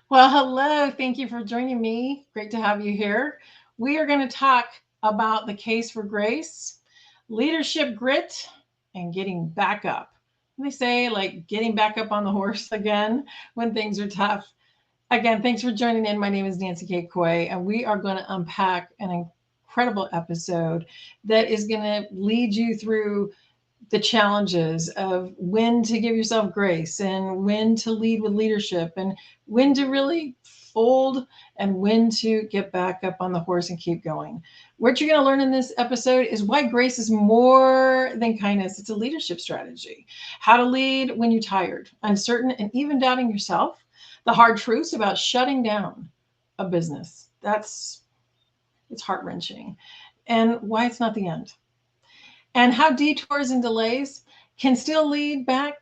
Well, hello. Thank you for joining me. Great to have you here. We are going to talk about the case for grace, leadership grit, and getting back up. They say, like, getting back up on the horse again when things are tough. Again, thanks for joining in. My name is Nancy Kay Coy, and we are going to unpack an incredible episode that is going to lead you through the challenges of when to give yourself grace and when to lead with leadership and when to really fold and when to get back up on the horse and keep going. What you're going to learn in this episode is why grace is more than kindness. It's a leadership strategy. How to lead when you're tired, uncertain, and even doubting yourself. The hard truths about shutting down a business. It's heart-wrenching. And why it's not the end, and how detours and delays can still lead back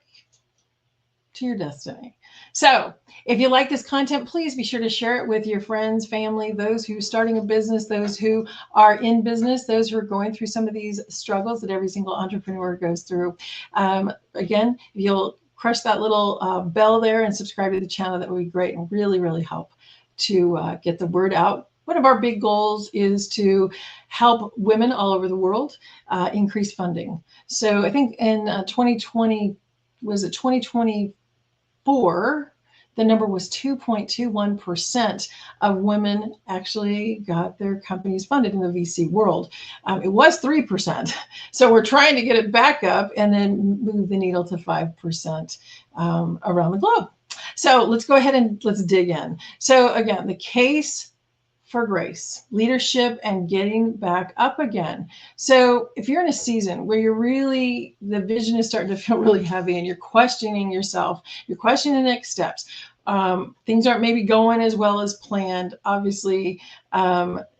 to your destiny. So, if you like this content, please be sure to share it with your friends, family, those who are starting a business, those who are in business, those who are going through some of these struggles that every single entrepreneur goes through. Again, if you'll crush that little bell there and subscribe to the channel, that would be great and really, really help to get the word out. One of our big goals is to help women all over the world increase funding. So I think in 2020, was it 2024? The number was 2.21% of women actually got their companies funded in the VC world. It was 3%. So we're trying to get it back up and then move the needle to 5% around the globe. So let's go ahead and let's dig in. So again, the case for grace, leadership, and getting back up again. So if you're in a season where the vision is starting to feel really heavy and you're questioning yourself, you're questioning the next steps, things aren't maybe going as well as planned. Obviously,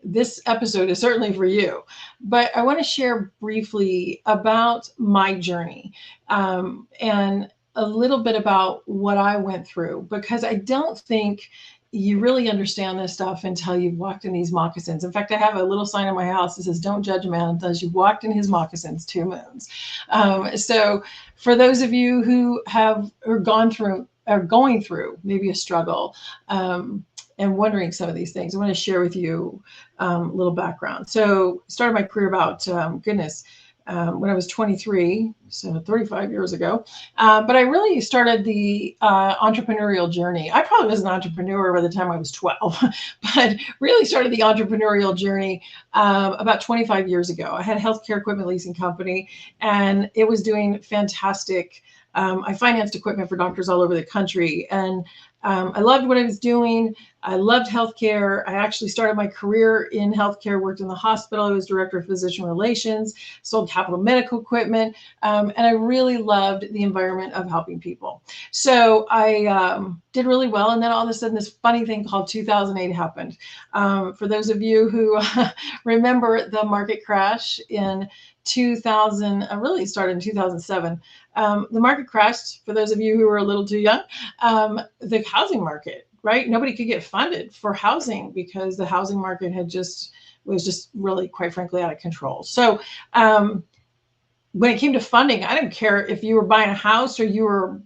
this episode is certainly for you. But I want to share briefly about my journey and a little bit about what I went through, because I don't think you really understand this stuff until you've walked in these moccasins. In fact, I have a little sign in my house that says, "Don't judge a man until you've walked in his moccasins 2 moons." So for those of you who have or gone through or going through maybe a struggle and wondering some of these things, I want to share with you a little background. So started my career about, when I was 23, so 35 years ago. But I really started the entrepreneurial journey. I probably was an entrepreneur by the time I was 12, but really started the entrepreneurial journey about 25 years ago. I had a healthcare equipment leasing company, and it was doing fantastic. I financed equipment for doctors all over the country, and I loved what I was doing. I loved healthcare. I actually started my career in healthcare, worked in the hospital. I was director of physician relations, sold capital medical equipment, and I really loved the environment of helping people. So I did really well. And then all of a sudden, this funny thing called 2008 happened. For those of you who remember the market crash in 2000, really started in 2007. The market crashed, for those of you who are a little too young, the housing market, right? Nobody could get funded for housing because the housing market was just really, quite frankly, out of control. So when it came to funding, I didn't care if you were buying a house or you were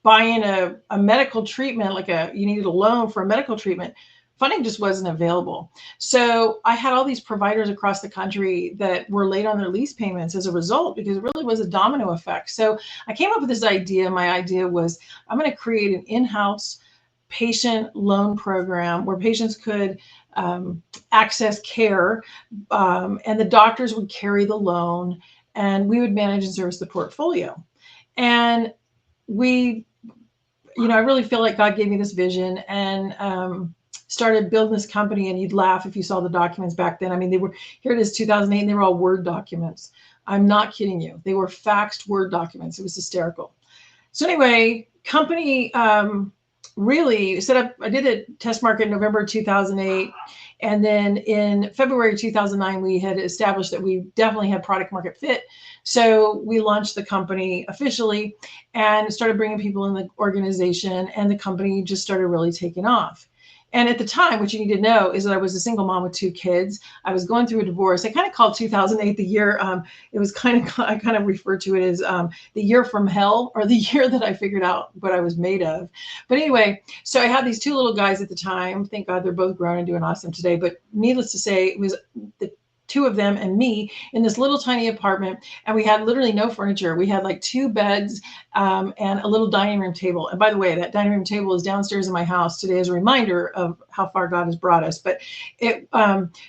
buying a medical treatment, you needed a loan for a medical treatment. Funding just wasn't available. So I had all these providers across the country that were late on their lease payments as a result, because it really was a domino effect. So I came up with this idea. My idea was, I'm going to create an in-house patient loan program where patients could access care, and the doctors would carry the loan, and we would manage and service the portfolio. And I really feel like God gave me this vision, and started building this company. And you'd laugh if you saw the documents back then. I mean, here it is, 2008, and they were all Word documents. I'm not kidding you. They were faxed Word documents. It was hysterical. So anyway, company really set up. I did a test market in November 2008. And then in February 2009, we had established that we definitely had product market fit. So we launched the company officially and started bringing people in the organization, and the company just started really taking off. And at the time, what you need to know is that I was a single mom with 2 kids. I was going through a divorce. I kind of called 2008 the year. It was I kind of refer to it as the year from hell, or the year that I figured out what I was made of. But anyway, so I had these 2 little guys at the time. Thank God they're both grown and doing awesome today. But needless to say, it was the 2 of them and me in this little tiny apartment, and we had literally no furniture. We had like 2 beds and a little dining room table. And by the way, that dining room table is downstairs in my house today as a reminder of how far God has brought us. But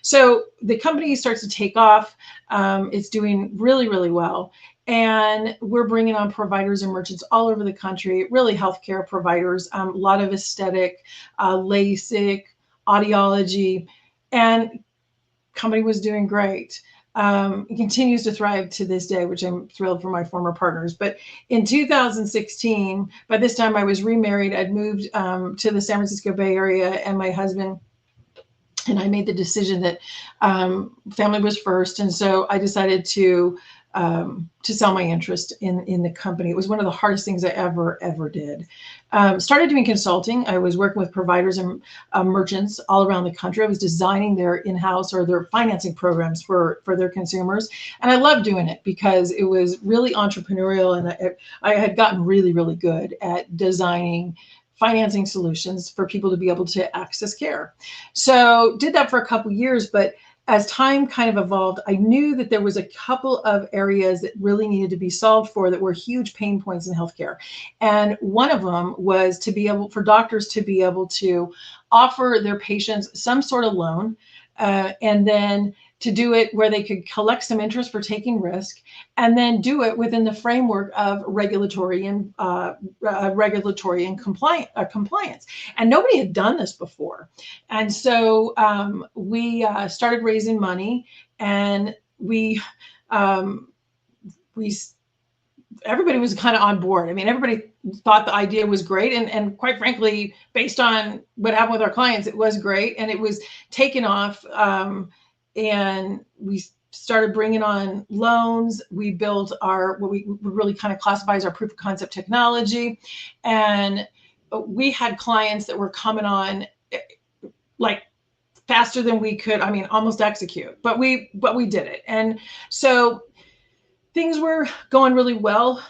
so the company starts to take off. It's doing really, really well. And we're bringing on providers and merchants all over the country, really healthcare providers, a lot of aesthetic, LASIK, audiology, and company was doing great. It continues to thrive to this day, which I'm thrilled for my former partners. But in 2016, by this time I was remarried. I'd moved to the San Francisco Bay Area, and my husband and I made the decision that family was first. And so I decided to sell my interest in the company. It was one of the hardest things I ever did. Started doing consulting. I was working with providers and merchants all around the country. I was designing their in-house or their financing programs for their consumers. And I loved doing it because it was really entrepreneurial, and I had gotten really, really good at designing financing solutions for people to be able to access care. So did that for a couple years, but as time kind of evolved, I knew that there was a couple of areas that really needed to be solved for that were huge pain points in healthcare. And one of them was to be able for doctors to be able to offer their patients some sort of loan, and then to do it where they could collect some interest for taking risk, and then do it within the framework of regulatory and compliance. And nobody had done this before. And so we started raising money, and everybody was kind of on board. I mean, everybody thought the idea was great. And quite frankly, based on what happened with our clients, it was great. And it was taken off. And we started bringing on loans. We built what we really kind of classify as our proof of concept technology. And we had clients that were coming on like faster than we could, almost execute, but we did it. And so things were going really well.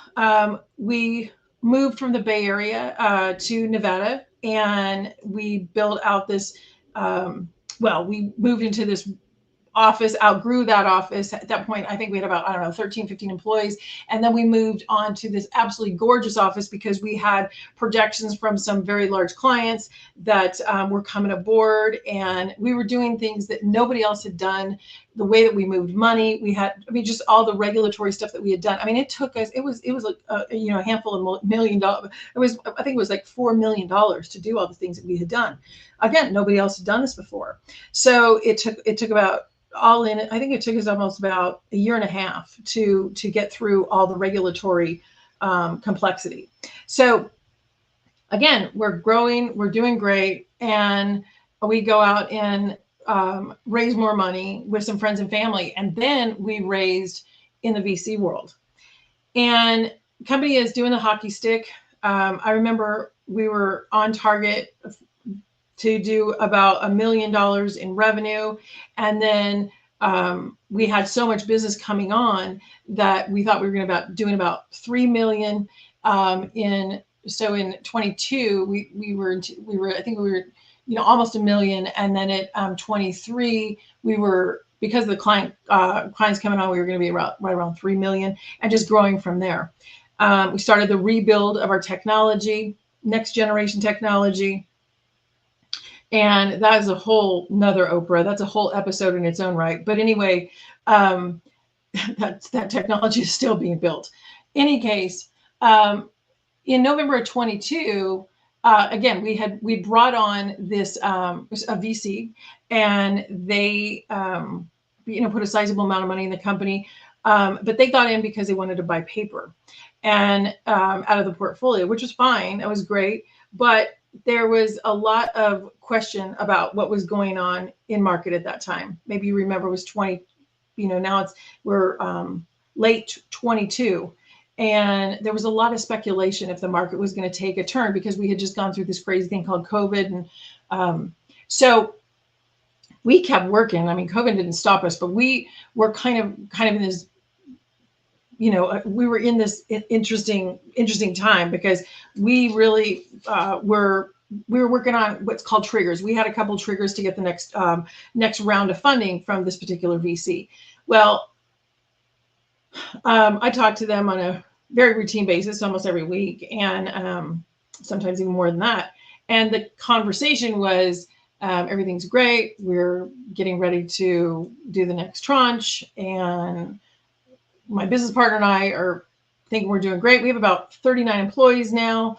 We moved from the Bay Area to Nevada, and we built out this, we moved into this office, outgrew that office. At that point, I think we had about, 13, 15 employees. And then we moved on to this absolutely gorgeous office because we had projections from some very large clients that were coming aboard. And we were doing things that nobody else had done. The way that we moved money, we had, just all the regulatory stuff that we had done. It took us, it was like, a handful of $1 million. I think it was like $4 million to do all the things that we had done. Again, nobody else had done this before. So it took about, all in, I think it took us almost about a year and a half to get through all the regulatory complexity. So again, we're growing, we're doing great, and we go out and raise more money with some friends and family, and then we raised in the VC world. And company is doing the hockey stick. I remember we were on target to do about $1 million in revenue. And then we had so much business coming on that we thought we were going to doing about 3 million in 22, we were almost $1 million. And then at 23, we were, because of the clients coming on, we were going to be right around 3 million, and just growing from there. We started the rebuild of our technology, next generation technology. And that is a whole nother Oprah. That's a whole episode in its own right. But anyway, that technology is still being built. Any case, in November of 22, again, we brought on this a VC, and they put a sizable amount of money in the company, but they got in because they wanted to buy paper and out of the portfolio, which was fine. That was great, but there was a lot of question about what was going on in market at that time. Maybe you remember it was 20, now we're late 22. And there was a lot of speculation if the market was going to take a turn, because we had just gone through this crazy thing called COVID. And So we kept working. I mean, COVID didn't stop us, but we were kind of in this, we were in this interesting time, because we really we were working on what's called triggers. We had a couple triggers to get the next round of funding from this particular VC. Well, I talk to them on a very routine basis, almost every week, and sometimes even more than that. And the conversation was, everything's great. We're getting ready to do the next tranche, and my business partner and I are thinking we're doing great. We have about 39 employees now.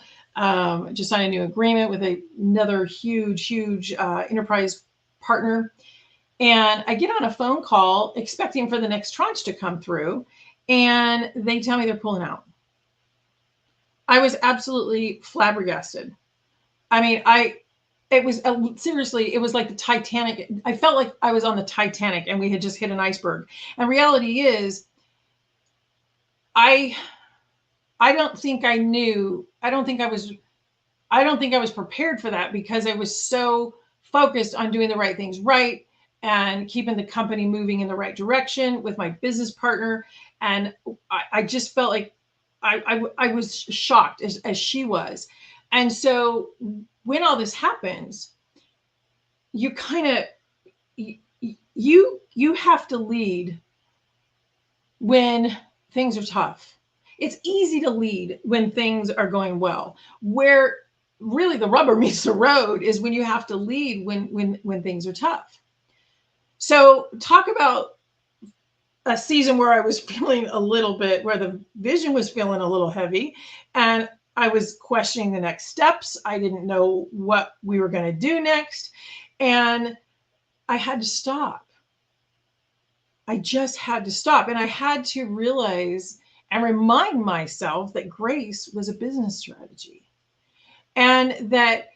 Just signed a new agreement with another huge enterprise partner. And I get on a phone call expecting for the next tranche to come through, and they tell me they're pulling out. I was absolutely flabbergasted. I mean, it was seriously, it was like the Titanic. I felt like I was on the Titanic and we had just hit an iceberg. And reality is, I don't think I knew. I don't think I was prepared for that, because I was so focused on doing the right things right and keeping the company moving in the right direction with my business partner. And I just felt like I was shocked as she was. And so when all this happens, you kind of, you have to lead when things are tough. It's easy to lead when things are going well. Where really the rubber meets the road is when you have to lead when things are tough. So talk about a season where I was feeling a little bit, where the vision was feeling a little heavy, and I was questioning the next steps. I didn't know what we were going to do next, and I had to stop. I just had to stop, and I had to realize and remind myself that grace was a business strategy, and that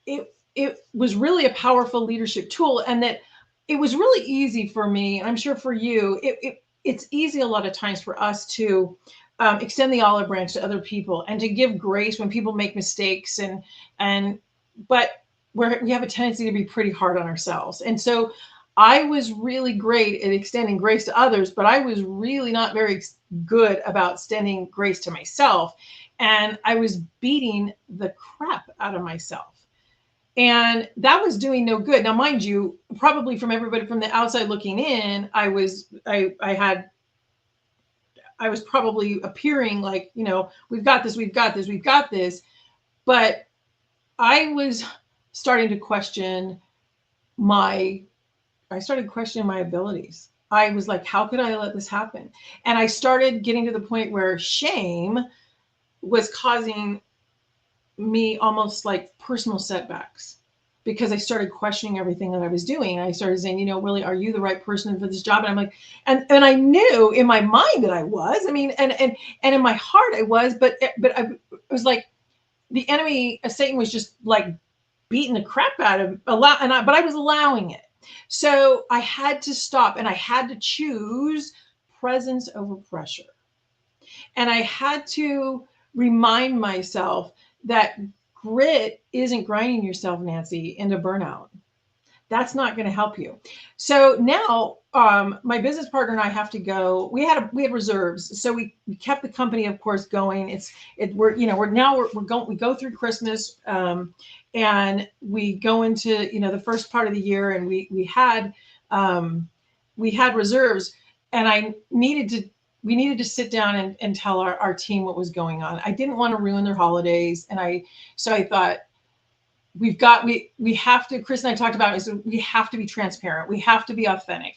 it was really a powerful leadership tool, and that it was really easy for me, and I'm sure for you, it's easy a lot of times for us to extend the olive branch to other people and to give grace when people make mistakes, but we have a tendency to be pretty hard on ourselves. And so I was really great at extending grace to others, but I was really not very good about extending grace to myself. And I was beating the crap out of myself. And that was doing no good. Now, mind you, probably from everybody from the outside looking in, I was probably appearing like, we've got this, we've got this, we've got this. But I was starting to question my abilities. I was like, how could I let this happen? And I started getting to the point where shame was causing me almost like personal setbacks, because I started questioning everything that I was doing. I started saying, really, are you the right person for this job? And I'm like, and I knew in my mind that I was, I mean, and in my heart I was, but I was like, the enemy, Satan, was just like beating the crap out of but I was allowing it. So I had to stop, and I had to choose presence over pressure. And I had to remind myself that grit isn't grinding yourself, Nancy, into burnout. That's not going to help you. So now my business partner and I have to go. We had reserves, so we kept the company, of course, going. We go through Christmas, and we go into the first part of the year, and we had reserves, and we needed to sit down and tell our team what was going on. I didn't want to ruin their holidays, so I thought, we have to, Chris and I talked about it, so we have to be transparent. We have to be authentic.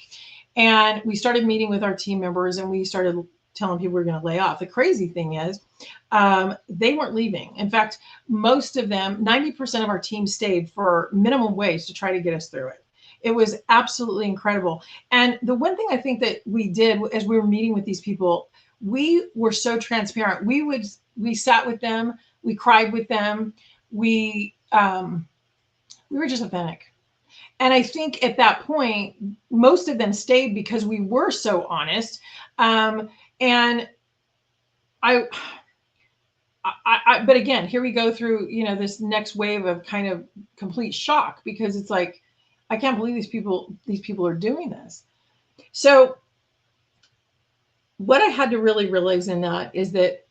And we started meeting with our team members, and we started telling people we're going to lay off. The crazy thing is, they weren't leaving. In fact, most of them, 90% of our team, stayed for minimum wage to try to get us through it. It was absolutely incredible. And the one thing I think that we did as we were meeting with these people, we were so transparent. We sat with them, we cried with them, we were just authentic. And I think at that point, most of them stayed because we were so honest. And I but again, here we go through, this next wave of kind of complete shock, because it's like, I can't believe these people are doing this. So what I had to really realize in that is that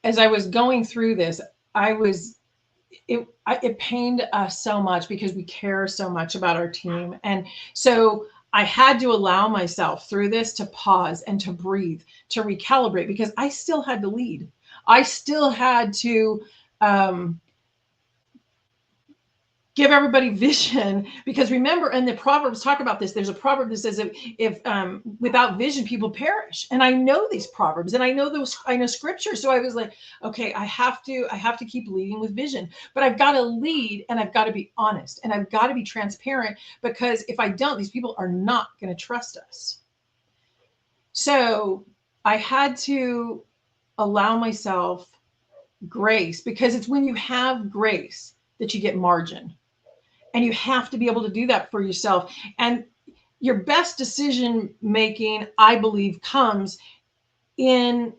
as I was going through this, it pained us so much because we care so much about our team. And so I had to allow myself through this to pause and to breathe, to recalibrate, because I still had to lead. I still had to give everybody vision, because remember, and the Proverbs talk about this. There's a proverb that says, if without vision people perish. And I know these proverbs, and I know scripture. So I was like, okay, I have to keep leading with vision, but I've got to lead, and I've got to be honest, and I've got to be transparent, because if I don't, these people are not going to trust us. So I had to allow myself grace, because it's when you have grace that you get margin. And you have to be able to do that for yourself. And your best decision making, I believe, comes in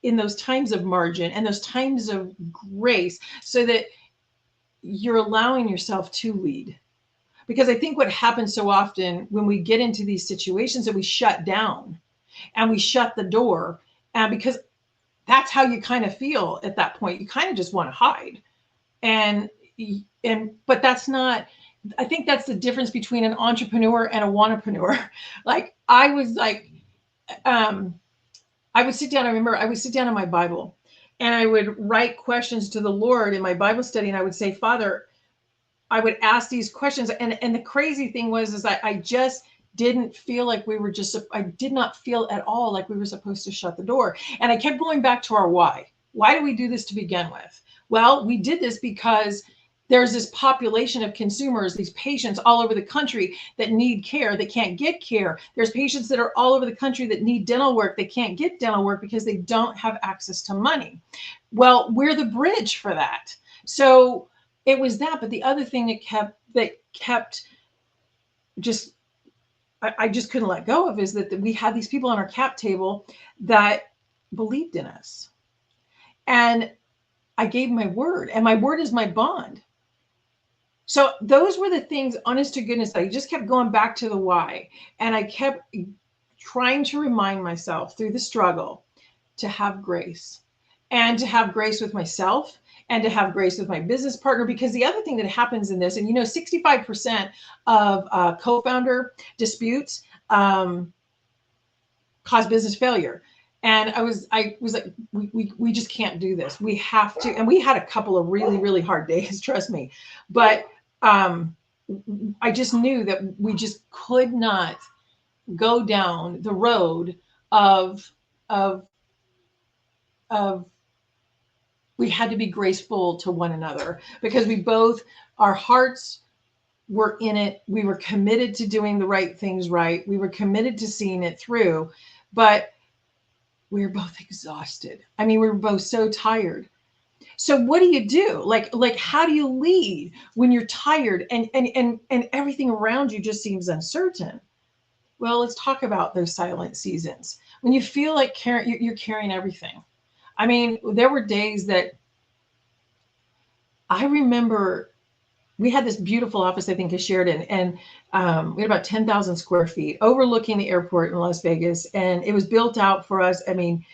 those times of margin and those times of grace, so that you're allowing yourself to lead. Because I think what happens so often when we get into these situations, that we shut down and we shut the door, and because that's how you kind of feel at that point. You kind of just want to hide. But that's not, I think that's the difference between an entrepreneur and a wannapreneur. Like I was like, I would sit down. I remember I would sit down in my Bible, and I would write questions to the Lord in my Bible study. And I would say, Father, I would ask these questions. And the crazy thing was I just didn't feel like I did not feel at all like we were supposed to shut the door. And I kept going back to our why. Why do we do this to begin with? Well, we did this because there's this population of consumers, these patients all over the country that need care, that can't get care. There's patients that are all over the country that need dental work. They can't get dental work because they don't have access to money. Well, we're the bridge for that. So it was that. But the other thing that kept just, I just couldn't let go of, is that we had these people on our cap table that believed in us. And I gave my word, and my word is my bond. So those were the things, honest to goodness, I just kept going back to the why. And I kept trying to remind myself through the struggle to have grace, and to have grace with myself, and to have grace with my business partner. Because the other thing that happens in this, and 65% of co-founder disputes cause business failure. And I was like, we just can't do this. We have to. And we had a couple of really, really hard days, trust me. But I just knew that we just could not go down the road of we had to be graceful to one another, because our hearts were in it. We were committed to doing the right things right. We were committed to seeing it through, but we were both exhausted. I mean, we were both so tired. So what do you do? Like how do you lead when you're tired and everything around you just seems uncertain? Well, let's talk about those silent seasons when you feel like you're carrying everything. I mean, there were days that I remember we had this beautiful office, I think, at Sheridan, and we had about 10,000 square feet overlooking the airport in Las Vegas, and it was built out for us. I mean,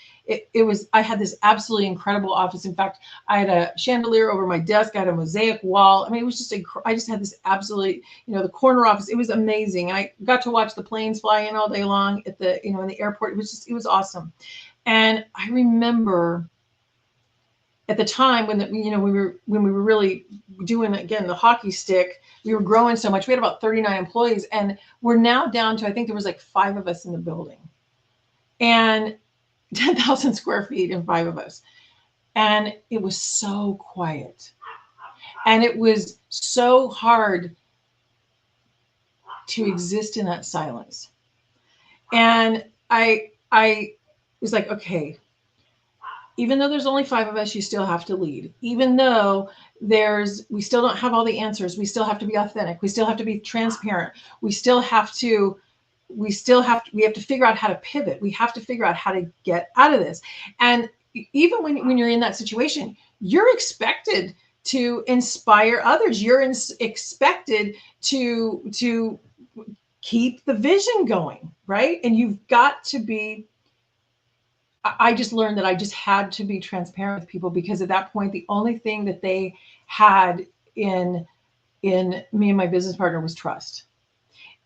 I had this absolutely incredible office. In fact, I had a chandelier over my desk. I had a mosaic wall. I mean, it was just, I just had this absolutely, the corner office. It was amazing. And I got to watch the planes fly in all day long at the, in the airport. It was awesome. And I remember at the time when we were really doing, again, the hockey stick, we were growing so much. We had about 39 employees, and we're now down to, I think there was like 5 of us in the building, and 10,000 square feet and 5 of us. And it was so quiet, and it was so hard to exist in that silence. And I was like, okay, even though there's only 5 of us, you still have to lead. Even though we still don't have all the answers. We still have to be authentic. We still have to be transparent. We have to figure out how to pivot. We have to figure out how to get out of this. And even when you're in that situation, you're expected to inspire others. You're expected to keep the vision going, right? And you've got to be. I just learned that I just had to be transparent with people, because at that point, the only thing that they had in me and my business partner was trust.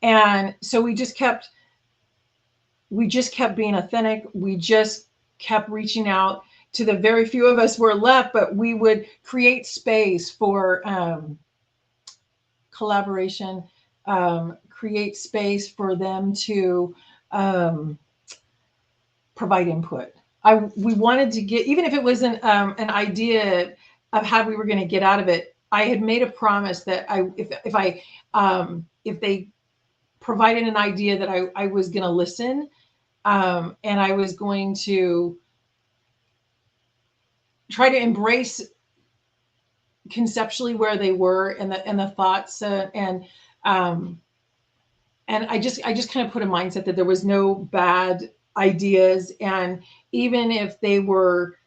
And so we just kept being authentic. We just kept reaching out to the very few of us were left, but we would create space for collaboration, create space for them to provide input. We wanted to get, even if it wasn't an idea of how we were going to get out of it. I had made a promise that if they provided an idea, that I was going to listen, and I was going to try to embrace conceptually where they were, and the thoughts, and I just kind of put a mindset that there was no bad ideas, and even if they were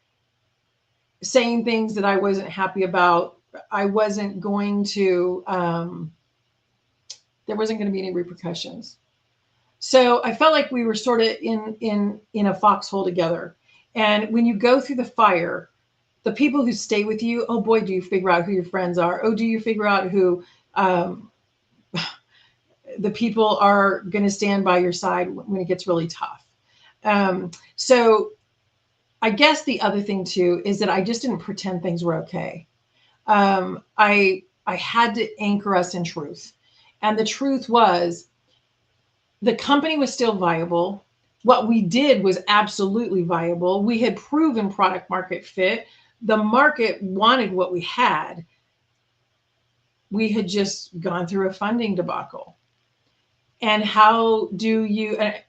saying things that I wasn't happy about, I wasn't going to there wasn't going to be any repercussions. So I felt like we were sort of in a foxhole together. And when you go through the fire, the people who stay with you, oh boy, do you figure out who your friends are. Oh, do you figure out who the people are going to stand by your side when it gets really tough. So I guess the other thing too is that I just didn't pretend things were okay. I had to anchor us in truth. And the truth was, the company was still viable. What we did was absolutely viable. We had proven product market fit. The market wanted what we had. We had just gone through a funding debacle. And how do you got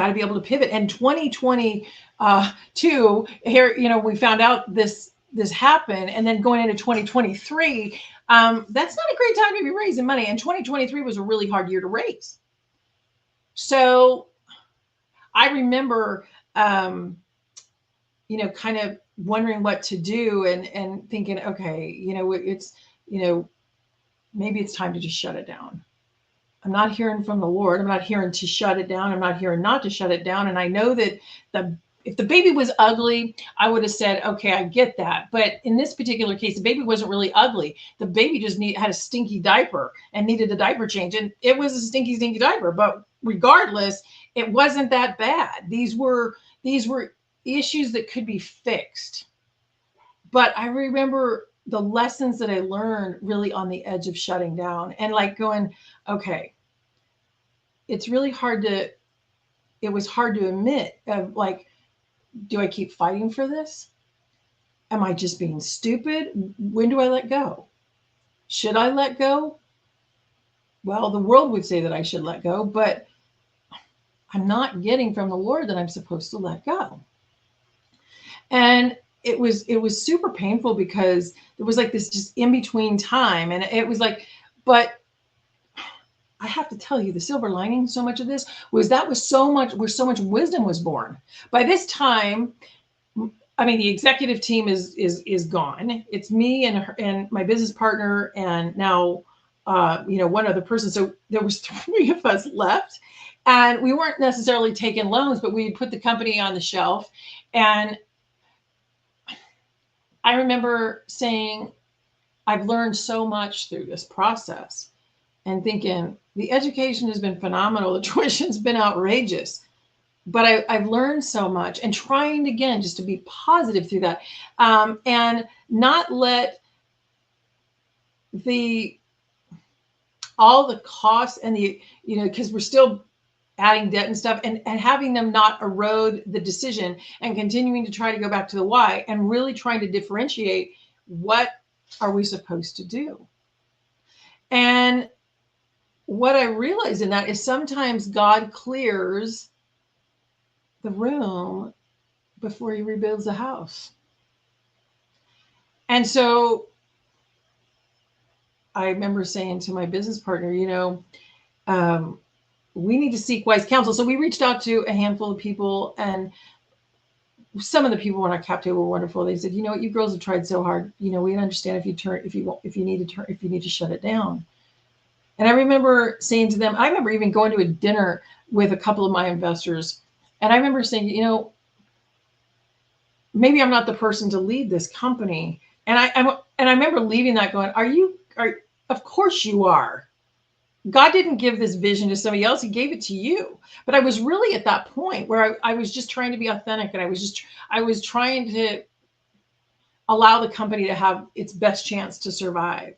to be able to pivot. And 2022 here, we found out this happened, and then going into 2023, that's not a great time to be raising money. And 2023 was a really hard year to raise. So I remember, kind of wondering what to do, and thinking, okay, it's, maybe it's time to just shut it down. I'm not hearing from the Lord. I'm not hearing to shut it down. I'm not hearing not to shut it down. And I know that if the baby was ugly, I would have said, okay, I get that. But in this particular case, the baby wasn't really ugly. The baby just had a stinky diaper and needed a diaper change. And it was a stinky, stinky diaper. But regardless, it wasn't that bad. These were issues that could be fixed. But I remember the lessons that I learned really on the edge of shutting down, and like going, okay, it was hard to admit, like, do I keep fighting for this? Am I just being stupid? When do I let go? Should I let go? Well, the world would say that I should let go, but I'm not getting from the Lord that I'm supposed to let go. And it was super painful, because there was like this just in between time. And it was like, but I have to tell you, the silver lining, so much of this was so much wisdom was born. By this time, I mean, the executive team is gone. It's me and my business partner, and now one other person. So there was 3 of us left, and we weren't necessarily taking loans, but we put the company on the shelf. And I remember saying, I've learned so much through this process, and thinking, the education has been phenomenal. The tuition's been outrageous, but I've learned so much, and trying again, just to be positive through that, and not let all the costs and because we're still adding debt and stuff, and having them not erode the decision, and continuing to try to go back to the why, and really trying to differentiate, what are we supposed to do? And what I realized in that is, sometimes God clears the room before he rebuilds the house. And so I remember saying to my business partner, we need to seek wise counsel. So we reached out to a handful of people, and some of the people on our cap table were wonderful. They said, you know what, you girls have tried so hard. You know, we understand if you need to shut it down. And I remember saying to them, I remember even going to a dinner with a couple of my investors. And I remember saying, you know, maybe I'm not the person to lead this company. And I remember leaving that going, of course you are. God didn't give this vision to somebody else. He gave it to you. But I was really at that point where I was just trying to be authentic, and I was trying to allow the company to have its best chance to survive.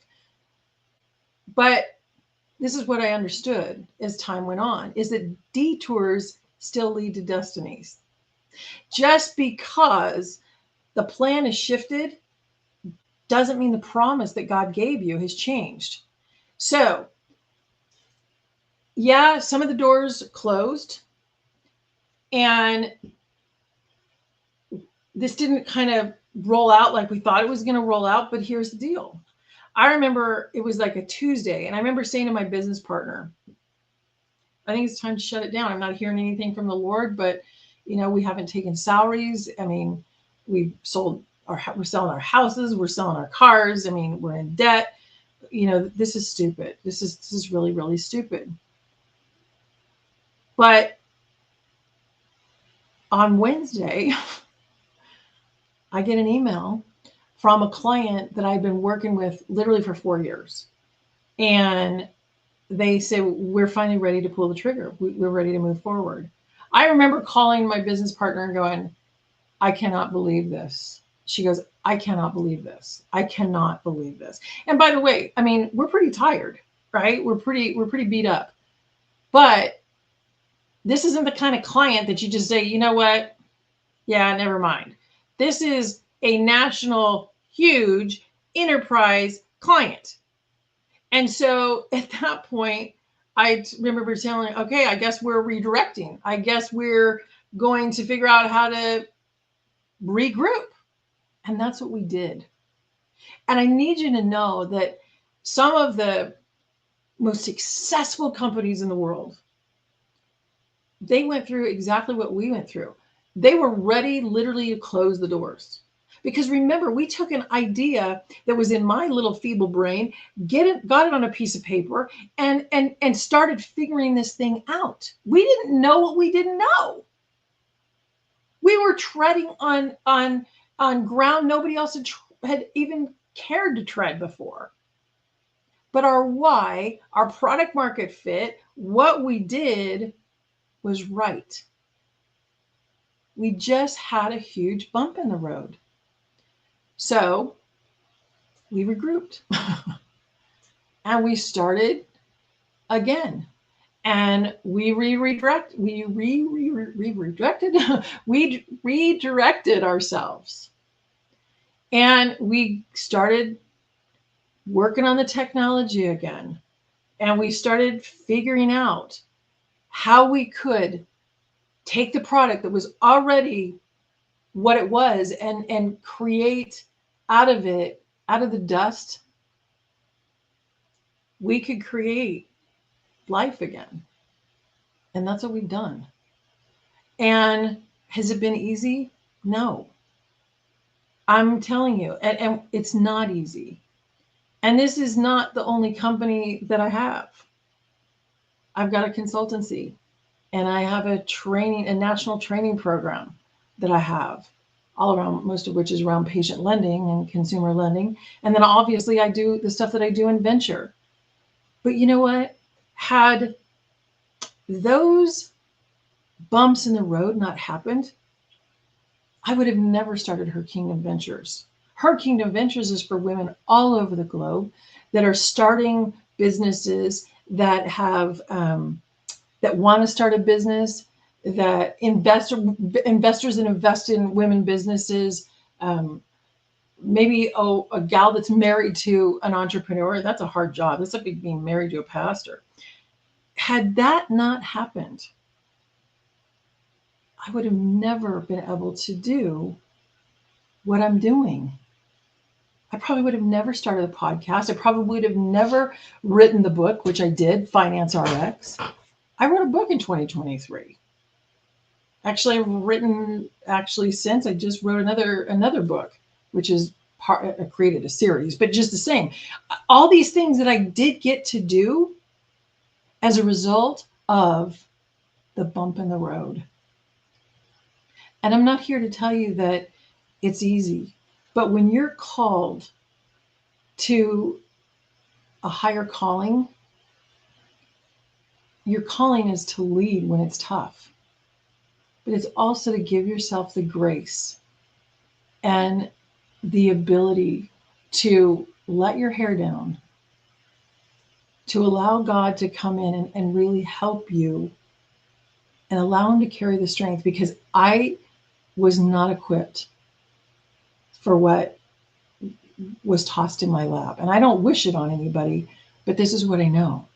But this is what I understood as time went on, is that detours still lead to destinies. Just because the plan is shifted doesn't mean the promise that God gave you has changed. So, yeah, some of the doors closed, and this didn't kind of roll out like we thought it was going to roll out. But here's the deal. I remember it was like a Tuesday, and I remember saying to my business partner, I think it's time to shut it down. I'm not hearing anything from the Lord, but you know, we haven't taken salaries. I mean, we're selling our houses, we're selling our cars. I mean, we're in debt. You know, this is stupid. This is really, really stupid. But on Wednesday, I get an email from a client that I've been working with literally for 4 years. And they say, we're finally ready to pull the trigger. We're ready to move forward. I remember calling my business partner and going, I cannot believe this. She goes, I cannot believe this. I cannot believe this. And by the way, I mean, we're pretty tired, right? We're pretty beat up. But this isn't the kind of client that you just say, you know what? Yeah, never mind. This is a national, huge enterprise client. And so at that point, I remember telling, okay, I guess we're redirecting. I guess we're going to figure out how to regroup. And that's what we did. And I need you to know that some of the most successful companies in the world, they went through exactly what we went through. They were ready literally to close the doors. Because remember, we took an idea that was in my little feeble brain, got it on a piece of paper, and started figuring this thing out. We didn't know what we didn't know. We were treading on ground nobody else had even cared to tread before. But our why, our product market fit, what we did was right. We just had a huge bump in the road. So we regrouped and we started again, and we redirected ourselves, and we started working on the technology again, and we started figuring out how we could take the product that was already what it was and create out of the dust, we could create life again. And that's what we've done. And has it been easy? No. I'm telling you, and it's not easy. And this is not the only company that I have. I've got a consultancy, and I have a national training program that I have all around, most of which is around patient lending and consumer lending. And then obviously I do the stuff that I do in venture. But you know what? Had those bumps in the road not happened, I would have never started Her Kingdom Ventures. Her Kingdom Ventures is for women all over the globe that are starting businesses, that have that want to start a business, that investors that invest in women businesses, maybe a gal that's married to an entrepreneur. That's a hard job. That's like being married to a pastor. Had that not happened, I would have never been able to do what I'm doing. I probably would have never started a podcast. I probably would have never written the book, which I did, Finance RX. I wrote a book in 2023. Actually, I've written since I just wrote another book, which is I created a series, but just the same. All these things that I did get to do as a result of the bump in the road. And I'm not here to tell you that it's easy, but when you're called to a higher calling, your calling is to lead when it's tough, but it's also to give yourself the grace and the ability to let your hair down, to allow God to come in and really help you and allow Him to carry the strength, because I was not equipped for what was tossed in my lap. And I don't wish it on anybody, but this is what I know.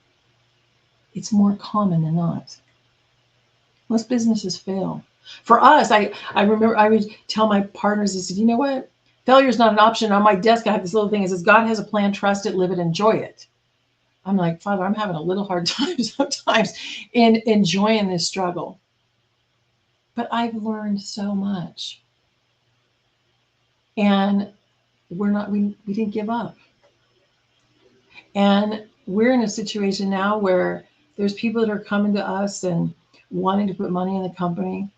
It's more common than not. Most businesses fail. For us, I remember I would tell my partners, I said, you know what? Failure is not an option. On my desk, I have this little thing that says, God has a plan, trust it, live it, enjoy it. I'm like, Father, I'm having a little hard time sometimes in enjoying this struggle. But I've learned so much. And we didn't give up. And we're in a situation now where there's people that are coming to us and wanting to put money in the company.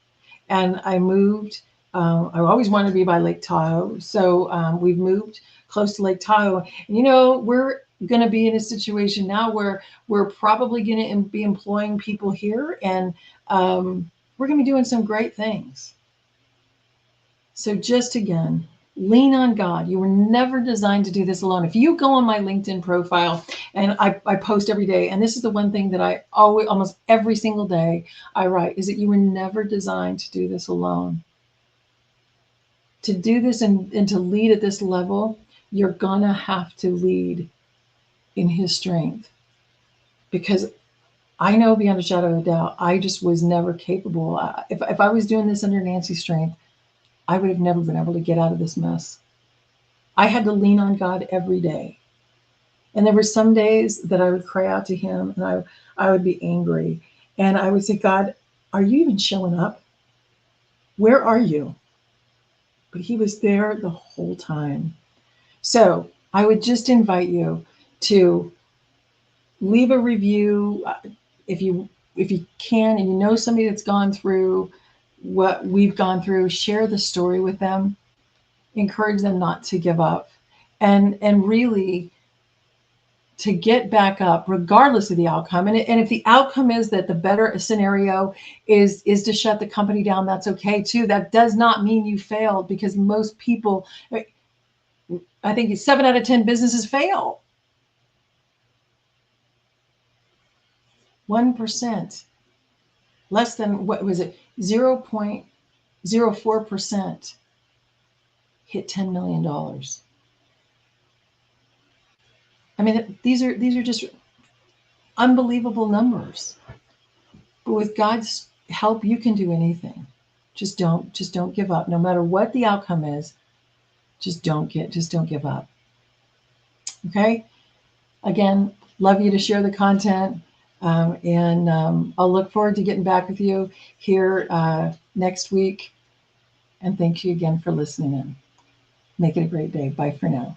And I moved. I always wanted to be by Lake Tahoe. So we've moved close to Lake Tahoe. And, we're going to be in a situation now where we're probably going to be employing people here. And we're going to be doing some great things. So just again, lean on God. You were never designed to do this alone. If you go on my LinkedIn profile, and I post every day, and this is the one thing that I always, almost every single day I write, is that you were never designed to do this alone. To do this and to lead at this level, you're gonna have to lead in His strength. Because I know beyond a shadow of a doubt, I just was never capable. If I was doing this under Nancy's strength, I would have never been able to get out of this mess. I had to lean on God every day. And there were some days that I would cry out to Him, and I would be angry. And I would say, God, are you even showing up? Where are you? But He was there the whole time. So I would just invite you to leave a review if you can, and you know somebody that's gone through what we've gone through. Share the story with them. Encourage them not to give up, and really to get back up regardless of the outcome. And if the outcome is that the better scenario is to shut the company down, that's okay too. That does not mean you failed, because most people, I think 7 out of 10 businesses fail. 1%, less than, what was it, 0.04% hit $10 million. I mean, these are just unbelievable numbers. But with God's help, you can do anything. Just don't give up. No matter what the outcome is, just don't give up. Okay? Again, love you to share the content. And I'll look forward to getting back with you here next week. And thank you again for listening in. Make it a great day. Bye for now.